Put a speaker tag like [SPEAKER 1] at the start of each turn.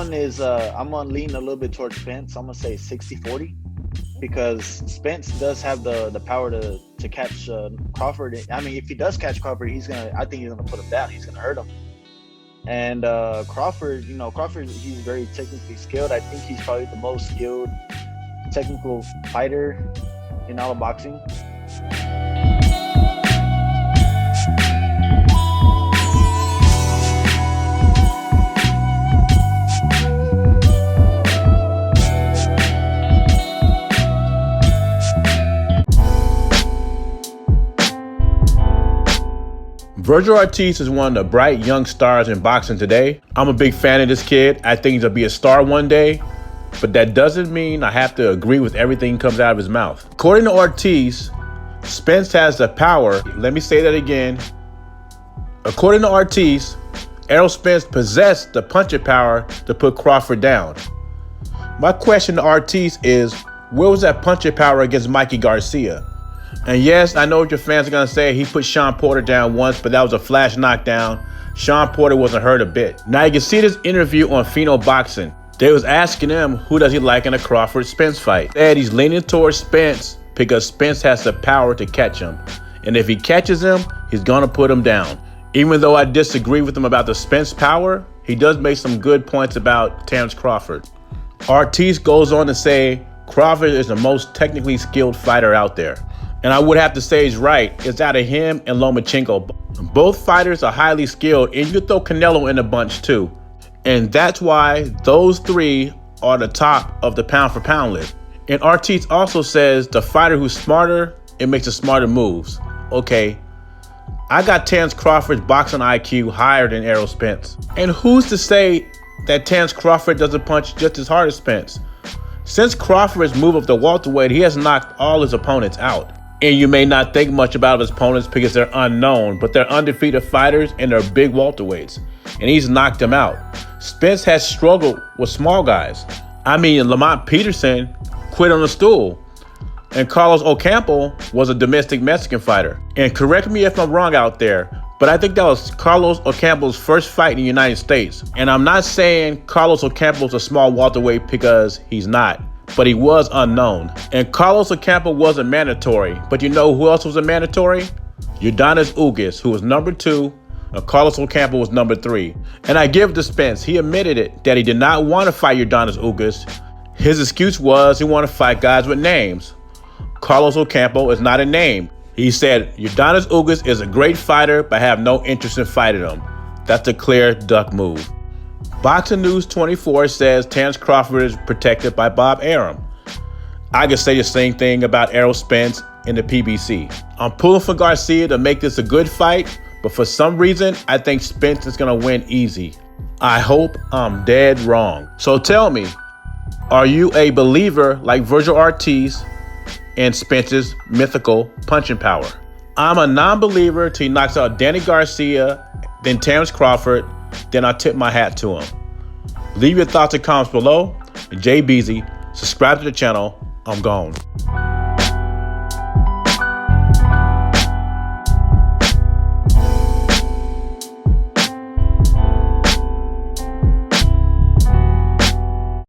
[SPEAKER 1] one is I'm gonna lean a little bit towards Spence. I'm gonna say 60-40 because Spence does have the power to catch Crawford. I mean, if he does catch Crawford, I think he's gonna put him down. He's gonna hurt him. And Crawford, he's very technically skilled. I think he's probably the most skilled technical fighter in all of boxing.
[SPEAKER 2] Vergil Ortiz is one of the bright young stars in boxing today. I'm a big fan of this kid. I think he's gonna be a star one day, but that doesn't mean I have to agree with everything that comes out of his mouth. According to Ortiz, Spence has the power. Let me say that again. According to Ortiz, Errol Spence possessed the punching power to put Crawford down. My question to Ortiz is, where was that punching power against Mikey Garcia? And yes, I know what your fans are going to say. He put Sean Porter down once, but that was a flash knockdown. Sean Porter wasn't hurt a bit. Now you can see this interview on Pheno Boxing. They was asking him who does he like in a Crawford-Spence fight. He said he's leaning towards Spence because Spence has the power to catch him. And if he catches him, he's going to put him down. Even though I disagree with him about the Spence power, he does make some good points about Terrence Crawford. Ortiz goes on to say Crawford is the most technically skilled fighter out there. And I would have to say he's right. It's out of him and Lomachenko. Both fighters are highly skilled, and you could throw Canelo in the bunch too. And that's why those three are the top of the pound for pound list. And Ortiz also says the fighter who's smarter, it makes the smarter moves. Okay, I got Terrence Crawford's boxing IQ higher than Errol Spence. And who's to say that Terrence Crawford doesn't punch just as hard as Spence? Since Crawford's move up the welterweight, he has knocked all his opponents out. And you may not think much about his opponents because they're unknown, but they're undefeated fighters and they're big welterweights. And he's knocked them out. Spence has struggled with small guys. I mean, Lamont Peterson quit on a stool. And Carlos Ocampo was a domestic Mexican fighter. And correct me if I'm wrong out there, but I think that was Carlos Ocampo's first fight in the United States. And I'm not saying Carlos Ocampo's a small welterweight because he's not. But he was unknown. And Carlos Ocampo wasn't mandatory. But you know who else was a mandatory? Yordenis Ugas, who was number 2, and Carlos Ocampo was number 3. And I give it to Spence. He admitted it, that he did not want to fight Yordenis Ugas. His excuse was he wanted to fight guys with names. Carlos Ocampo is not a name. He said, Yordenis Ugas is a great fighter, but I have no interest in fighting him. That's a clear duck move. Boxing News 24 says Terrence Crawford is protected by Bob Arum. I can say the same thing about Errol Spence in the PBC. I'm pulling for Garcia to make this a good fight, but for some reason, I think Spence is going to win easy. I hope I'm dead wrong. So tell me, are you a believer like Vergil Ortiz in Spence's mythical punching power? I'm a non-believer till he knocks out Danny Garcia, then Terrence Crawford, then I tip my hat to him. Leave your thoughts and comments below. Jay Beasy, subscribe to the channel. I'm gone.